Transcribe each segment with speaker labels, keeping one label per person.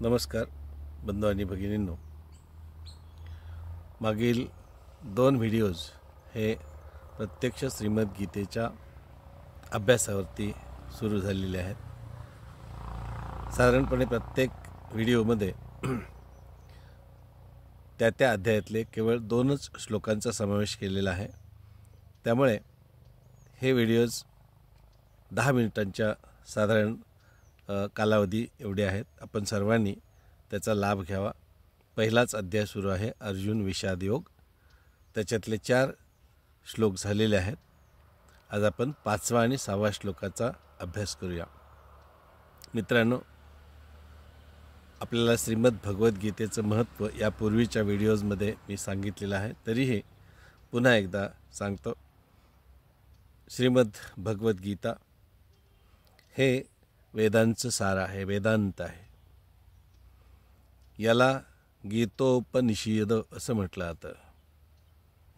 Speaker 1: नमस्कार बंधू आणि भगिनींनो, मागील 2 व्हिडिओज हे प्रत्यक्ष श्रीमद गीतेच्या अभ्यासावरती सुरू झालेले आहेत। साधारणपणे प्रत्येक व्हिडिओमध्ये त्या अध्यायातले केवळ 2च श्लोकांचा समावेश केलेला आहे। त्यामुळे हे व्हिडिओज 10 मिनिटांच्या साधारण कालावधी एवढे आहेत। आपण सर्वांनी त्याचा लाभ घ्यावा। पहिलाच अध्याय सुरू आहे अर्जुन विषाद योग, त्याच्यातले 4 श्लोक झालेले आहेत। आज आपण 5वा आणि 6वा श्लोकाचा अभ्यास करूया। मित्रांनो, आपल्याला श्रीमद भगवद्गीतेचं महत्त्व यापूर्वीच्या व्हिडिओजमध्ये मी सांगितलेलं आहे, तरीही पुन्हा एकदा सांगतो। श्रीमद भगवद्गीता हे वेदांचं सार आहे, वेदांत आहे। याला गीतोपनिषद असं म्हटलं जातं,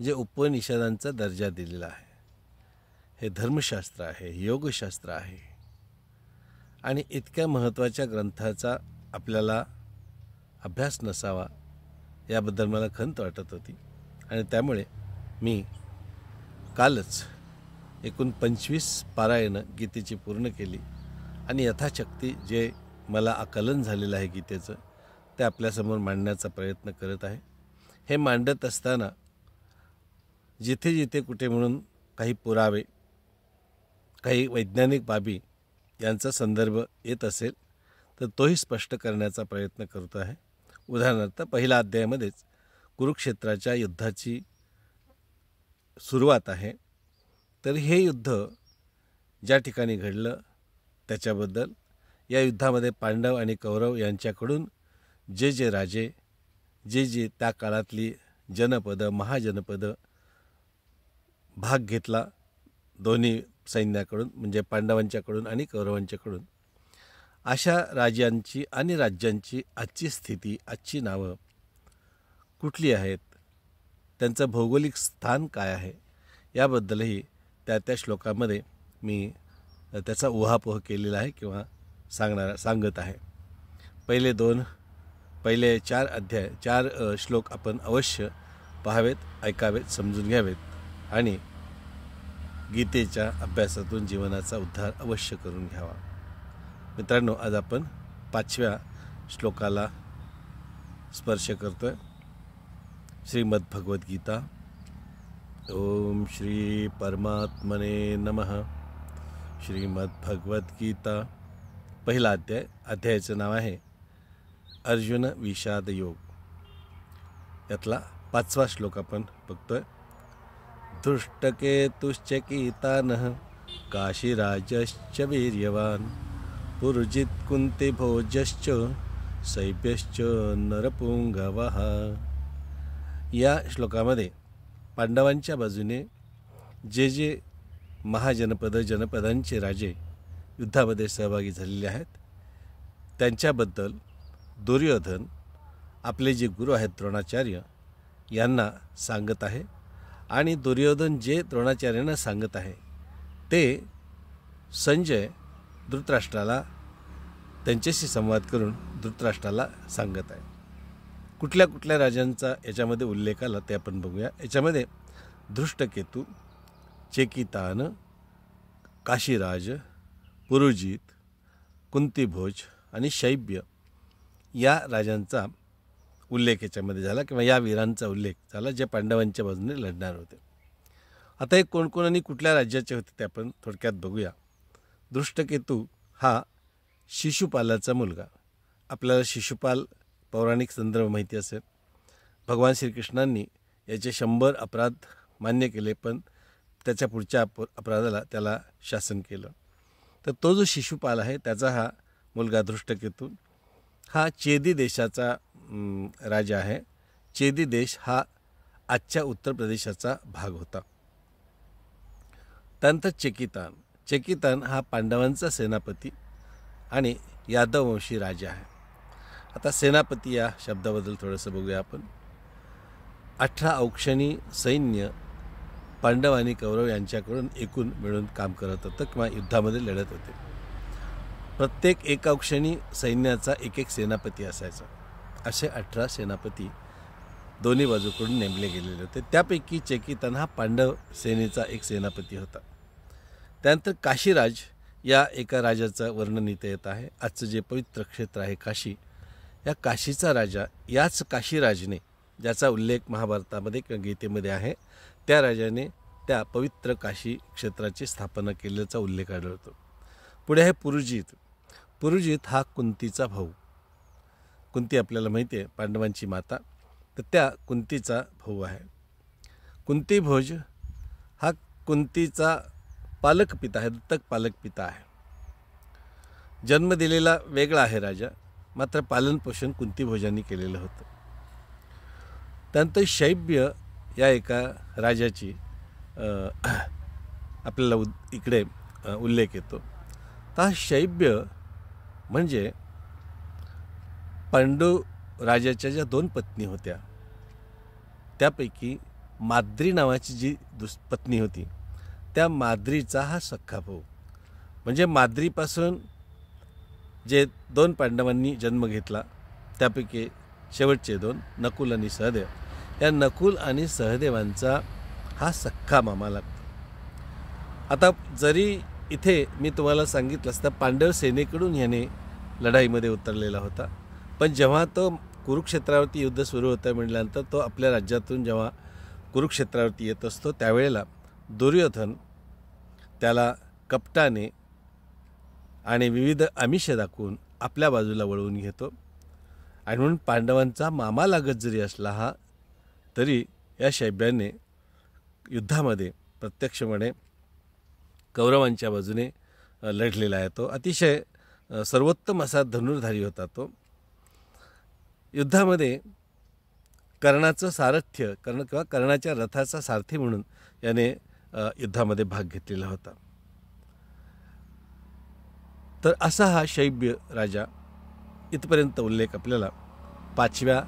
Speaker 1: जे उपनिषदांचा दर्जा दिलेला आहे। हे धर्मशास्त्र आहे, योगशास्त्र आहे आणि इतक्या महत्त्वाच्या ग्रंथाचा आपल्याला अभ्यास नसावा याबद्दल मला खंत वाटत होती आणि त्यामुळे मी कालच एकूण 25 पारायणं गीतेची पूर्ण केली आणि यथाशक्ती जे मला आकलन झालेलं आहे गीतेचं ते आपल्यासमोर मांडण्याचा प्रयत्न करत आहे। हे मांडत असताना जिथे जिथे कुठे म्हणून काही पुरावे, काही वैज्ञानिक बाबी यांचा संदर्भ येत असेल तर तोही स्पष्ट करण्याचा प्रयत्न करतो आहे। उदाहरणार्थ पहिल्या अध्यायामध्येच कुरुक्षेत्राच्या युद्धाची सुरुवात आहे, तर हे युद्ध ज्या ठिकाणी घडलं त्याच्याबद्दल, या युद्धामध्ये पांडव आणि कौरव यांच्याकडून जे राजे, जे त्या काळातली जनपद, महाजनपद भाग घेतला दोन्ही सैन्याकडून, म्हणजे पांडवांच्याकडून आणि कौरवांच्याकडून, अशा राजांची आणि राज्यांची आजची स्थिती, आजची नावं कुठली आहेत, त्यांचं भौगोलिक स्थान काय आहे याबद्दलही त्या श्लोकामध्ये मी त्याचा उहापोह केलेला आहे किंवा सांगत आहे। पहिले 4 अध्याय, 4 श्लोक आपण अवश्य पाहावेत, ऐकावेत, समजून घ्यावेत आणि गीतेच्या अभ्यासातून जीवनाचा उद्धार अवश्य करून घ्यावा। मित्रांनो, आज आपण 5व्या श्लोकाला स्पर्श करतोय। श्रीमद भगवद्गीता। ओम श्री परमात्मने नमः। श्रीमद भगवद्गीता पहिला अध्याय, अध्यायाचं नाव आहे अर्जुन विषाद योग। यातला 5वा श्लोक आपण बघतोय। धृष्टकेतुश्चकितानः काशीराजश्च वीर्यवान पुरुजित कुन्तिभोजश्च शैब्यश्च नरपुंगवः। या श्लोकामध्ये पांडवांच्या बाजूने जे जनपदांचे राजे युद्धामध्ये सहभागी झालेले आहेत त्यांच्याबद्दल दुर्योधन आपले जे गुरु आहेत द्रोणाचार्य यांना सांगत आहे आणि दुर्योधन जे द्रोणाचार्यांना सांगत आहे ते संजय धृतराष्ट्राला त्यांच्याशी संवाद करून धृतराष्ट्राला सांगत आहे। कुठल्या राजांचा याच्यामध्ये उल्लेख आला ते आपण बघूया। याच्यामध्ये धृष्टकेतू, चेकितान, काशीराज, पुरुजित, कुंतीभोज आणि शैब्य या राजांचा उल्लेख याच्यामध्ये झाला किंवा या वीरांचा उल्लेख झाला जे पांडवांच्या बाजूने लढणार होते। आता हे कोण आणि कुठल्या राज्याचे होते ते आपण थोडक्यात बघूया। धृष्टकेतू हा शिशुपालाचा मुलगा। आपल्याला शिशुपाल पौराणिक संदर्भ माहिती असेल। भगवान श्रीकृष्णांनी याचे 100 अपराध मान्य केले, पण त्याच्या पुढच्या अपराधाला त्याला शासन केलं। तर तो जो शिशुपाल आहे त्याचा हा मुलगा धृष्टकेतू हा चेदी देशाचा राजा आहे। चेदी देश हा आजच्या उत्तर प्रदेशाचा भाग होता। त्यानंतर चेकितान हा पांडवांचा सेनापती आणि यादववंशी राजा आहे। आता सेनापती या शब्दाबद्दल थोडंसं बघूया आपण। 18 औक्षणी सैन्य पांडव आणि कौरव यांच्याकडून एकूण मिळून काम करत होतं किंवा युद्धामध्ये लढत होते। प्रत्येक एका क्षणी सैन्याचा एक एक सेनापती असायचा. असे 18 सेनापती दोन्ही बाजूकडून नेमले गेलेले होते. त्यापैकी चेकितान हा पांडव सेनेचा एक सेनापती होता. त्यानंतर काशीराज या एका राजाचं वर्णन इथे येत आहे. आजचं जे पवित्र क्षेत्र आहे काशी, या काशीचा राजा, याच काशीराजने, ज्याचा उल्लेख महाभारतामध्ये किंवा गीतेमध्ये आहे, त्या राजाने त्या पवित्र काशी क्षेत्राची स्थापना केल्याचा उल्लेख आढळतो. पुढे आहे पुरुजित. पुरुजित हा कुंतीचा भाऊ. कुंती आपल्याला माहिती आहे पांडवांची माता, तर त्या कुंतीचा भाऊ आहे. कुंतीभोज हा कुंतीचा पालक पिता आहे, दत्तक पालक पिता आहे. जन्म दिलेला वेगळा आहे राजा, मात्र पालनपोषण कुंतीभोजांनी केलेलं होतं. त्यानंतर शैब्य या एका राजाची आपल्याला इकडे उल्लेख येतो. तर हा शैब्य म्हणजे पांडू राजाच्या ज्या 2 पत्नी होत्या, त्यापैकी माद्री नावाची जी पत्नी होती, त्या माद्रीचा हा सख्खा भाऊ. म्हणजे माद्रीपासून जे 2 पांडवांनी जन्म घेतला, त्यापैकी शेवटचे 2 नकुल आणि सहदेव, या नकुल आणि सहदेवांचा हा सख्खा मामा लागतो. आता जरी इथे मी तुम्हाला सांगितलं असतं पांडव सेनेकडून याने लढाईमध्ये उतरलेला होता, पण जेव्हा तो कुरुक्षेत्रावरती युद्ध सुरू होतं म्हटल्यानंतर तो आपल्या राज्यातून जेव्हा कुरुक्षेत्रावरती येत असतो, त्यावेळेला दुर्योधन त्याला कपटाने आणि विविध आमिषे दाखवून आपल्या बाजूला वळवून घेतो. आणि म्हणून पांडवांचा मामा लागत जरी असला हा, तरी या शैब्याने युद्धामध्ये प्रत्यक्षपणे कौरवांच्या बाजूने लढलेला आहे. तो अतिशय सर्वोत्तम असा धनुर्धारी होता. तो युद्धामध्ये कर्णाचं सारथ्य किंवा कर्णाच्या रथाचा सारथी म्हणून याने युद्धामध्ये भाग घेतलेला होता. तर असा हा शैब्य राजा, इथपर्यंत उल्लेख आपल्याला 5व्या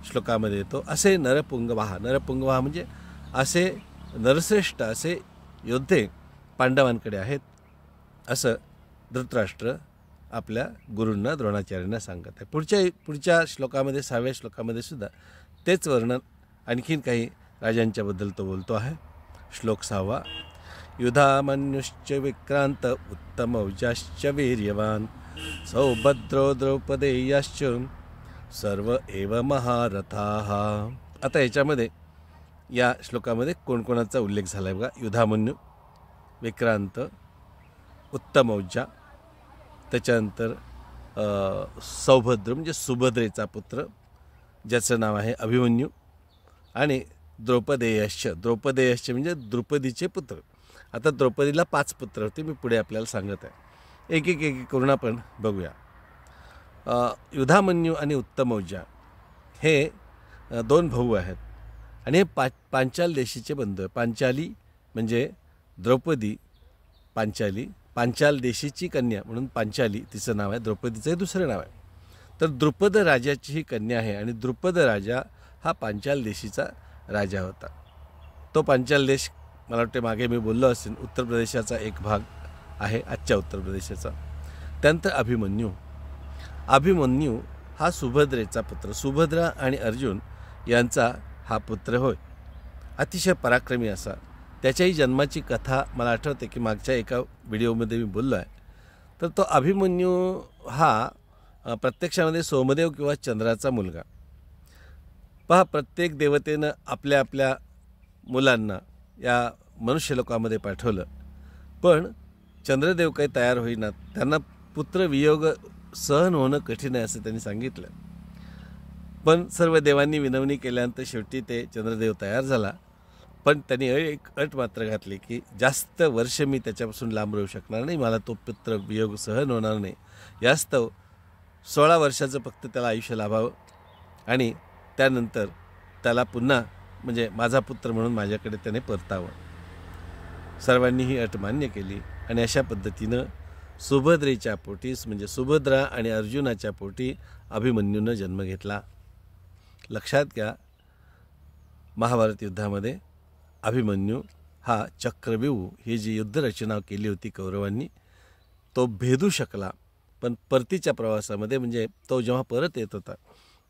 Speaker 1: श्लोकामध्ये येतो. असे नरपुंगवाहा म्हणजे असे नरश्रेष्ठ असे योद्धे पांडवांकडे आहेत, असं धृतराष्ट्र आपल्या गुरूंना द्रोणाचार्यांना सांगत आहे. पुढच्या श्लोकामध्ये 6व्या श्लोकामध्ये सुद्धा तेच वर्णन, आणखीन काही राजांच्याबद्दल तो बोलतो आहे. श्लोक 6. युधामन्युश्च विक्रांत उत्तमौजाश्च वीर्यवान सौभद्रो द्रौपदेयाश्च सर्व एव महारथाः. आता याच्यामध्ये या श्लोकामध्ये कोणकोणाचा उल्लेख झाला आहे बघा. युधामन्यू, विक्रांत, उत्तमौजा, त्याच्यानंतर सौभद्र म्हणजे सुभद्रेचा पुत्र ज्याचं नाव आहे अभिमन्यू, आणि द्रौपदेयश्च म्हणजे द्रुपदीचे पुत्र. आता द्रौपदीला 5 पुत्र होते, मी पुढे आपल्याला सांगत आहे. एक एक करून आपण बघूया. युधामन्यू आणि उत्तमौजा हे 2 भाऊ आहेत आणि हे पांचाल देशीचे बंधू आहे. पांचाली म्हणजे द्रौपदी, पांचाल देशीची कन्या म्हणून पांचाली तिचं नाव आहे, द्रौपदीचं हे दुसरं नाव आहे. तर द्रुपद राजाची ही कन्या आहे आणि द्रुपद राजा हा पांचाल देशीचा राजा होता. तो पांचाल देश मला वाटते मागे मी बोललो असेल उत्तर प्रदेशाचा एक भाग आहे, आजच्या उत्तर प्रदेशाचा. त्यानंतर अभिमन्यू हा सुभद्रेचा पुत्र, सुभद्रा आणि अर्जुन यांचा हा पुत्र होय. अतिशय पराक्रमी असा. त्याच्याही जन्माची कथा मला आठवते की मागच्या एका व्हिडिओमध्ये मी बोललो आहे. तर तो अभिमन्यू हा प्रत्यक्षामध्ये सोमदेव किंवा चंद्राचा मुलगा. पहा, प्रत्येक देवतेनं आपल्या आपल्या मुलांना या मनुष्यलोकामध्ये पाठवलं, पण चंद्रदेव काही तयार होईनात. त्यांना पुत्रवियोग सहन होणं कठीण आहे असं त्यांनी सांगितलं. पण सर्व देवांनी विनवणी केल्यानंतर शेवटी ते चंद्रदेव तयार झाला. पण त्यांनी एक अट मात्र घातली की जास्त वर्ष मी त्याच्यापासून लांब राहू शकणार नाही, मला तो पुत्रवियोग सहन होणार नाही. यास्तव 16 वर्षाचं फक्त त्याला आयुष्य लाभावं आणि त्यानंतर त्याला पुन्हा म्हणजे माझा पुत्र म्हणून माझ्याकडे त्याने परतावं. सर्वांनी ही अट मान्य केली आणि अशा पद्धतीनं सुभद्रेच्या पोटी म्हणजे सुभद्रा आणि अर्जुनाच्या पोटी अभिमन्यूनं जन्म घेतला. लक्षात घ्या, महाभारत युद्धामध्ये अभिमन्यू हा चक्रव्यूह ही जी युद्धरचना केली होती कौरवांनी, तो भेदू शकला पण परतीच्या प्रवासामध्ये म्हणजे तो जेव्हा परत येत होता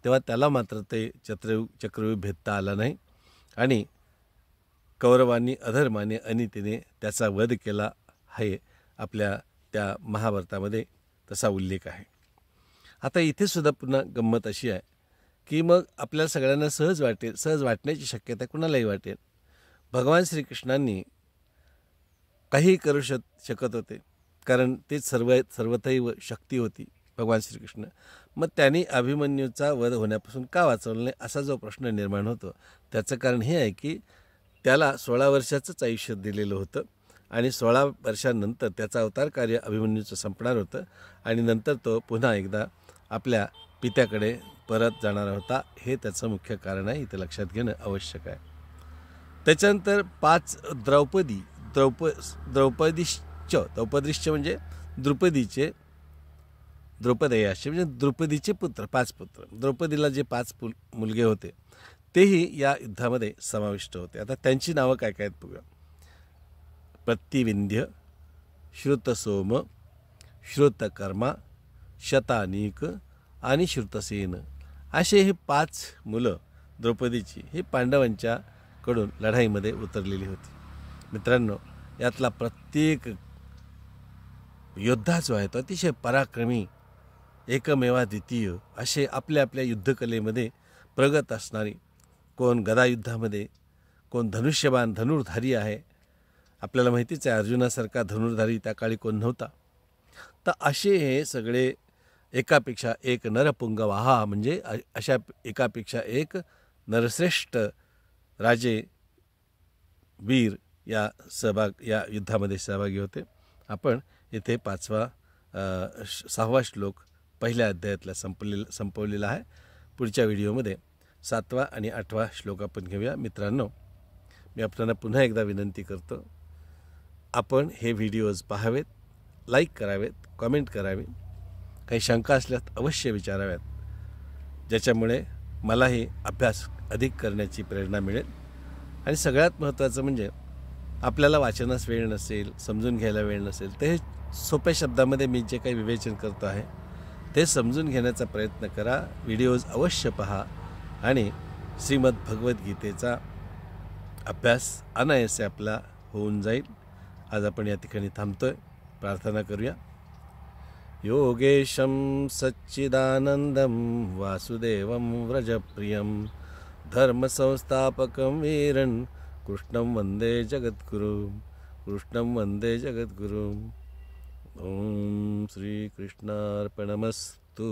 Speaker 1: तेव्हा त्याला मात्र ते चक्रव्यूह भेदता आला नाही आणि कौरवांनी अधर्माने अनितीने त्याचा वध केला आहे आपल्या त्या महाभारतामध्ये तसा उल्लेख आहे. आता इथे सुद्धा पुन्हा गंमत अशी आहे की मग आपल्याला सगळ्यांना सहज वाटण्याची शक्यता कुणालाही वाटेल. भगवान श्रीकृष्णांनी काहीही करू शकत होते कारण ते सर्वथैव शक्ती होती भगवान श्रीकृष्ण. मग त्यांनी अभिमन्यूचा वध होण्यापासून का वाचवलं नाही असा जो प्रश्न निर्माण होतो त्याचं कारण हे आहे की त्याला 16 वर्षाचंच आयुष्य दिलेलं होतं आणि 16 वर्षांनंतर त्याचं अवतार कार्य अभिमन्यूचं संपणार होतं आणि नंतर तो पुन्हा एकदा आपल्या पित्याकडे परत जाणार होता. हे त्याचं मुख्य कारण आहे, इथं लक्षात घेणं आवश्यक आहे. त्याच्यानंतर 5 द्रौपदीश्च म्हणजे द्रौपदयाचे म्हणजे द्रौपदीचे पुत्र 5 पुत्र. द्रौपदीला जे 5 मुलगे होते तेही या युद्धामध्ये समाविष्ट होते. आता त्यांची नावं काय काय आहेत बघूया. प्रतिविंध्य, श्रुतसोम, श्रुतकर्मा, शतानीक आणि श्रुतसेन असे हे 5 मुलं द्रौपदीची ही पांडवांच्याकडून लढाईमध्ये उतरलेली होती. मित्रांनो, यातला प्रत्येक योद्धा जो आहे तो अतिशय पराक्रमी, एकमेवाद्वितीय असे आपल्या आपल्या युद्धकलेमध्ये प्रगत असणारी, कोण गदायुद्धामध्ये, कोण धनुर्धारी आहे. आपल्याला माहितीच आहे अर्जुनासारखा धनुर्धारी त्या काळी कोण नव्हता. तर असे हे सगळे एकापेक्षा एक नरपुंग वाहा म्हणजे अशा एकापेक्षा एक नरश्रेष्ठ राजे वीर या युद्धामध्ये सहभागी होते. आपण इथे 6वा श्लोक पहिल्या अध्यायातला संपवलेला आहे. पुढच्या व्हिडिओमध्ये 7वा आणि 8वा श्लोक आपण घेऊया. मित्रांनो, मी आपल्याला पुन्हा एकदा विनंती करतो, आपण हे व्हिडिओज पाहावेत, लाईक करावेत, कमेंट करावे, काही शंका असल्यास अवश्य विचाराव्यात, ज्याच्यामुळे मलाही अभ्यास अधिक करण्याची प्रेरणा मिळेल. आणि सगळ्यात महत्त्वाचं म्हणजे आपल्याला वाचनास वेळ नसेल, समजून घ्यायला वेळ नसेल, तर हे सोप्या शब्दामध्ये मी जे काही विवेचन करतो आहे ते समजून घेण्याचा प्रयत्न करा. व्हिडिओज अवश्य पहा आणि श्रीमद भगवद्गीतेचा अभ्यास अनायासे आपला होऊन जाईल. आज आपण या ठिकाणी थांबतोय. प्रार्थना करूया. योगेशं सच्चिदानंदं वासुदेवं व्रजप्रियं धर्मसंस्थापकं वीरं कृष्णं वन्दे जगद्गुरुं. ओम श्रीकृष्णार्पणमस्तु.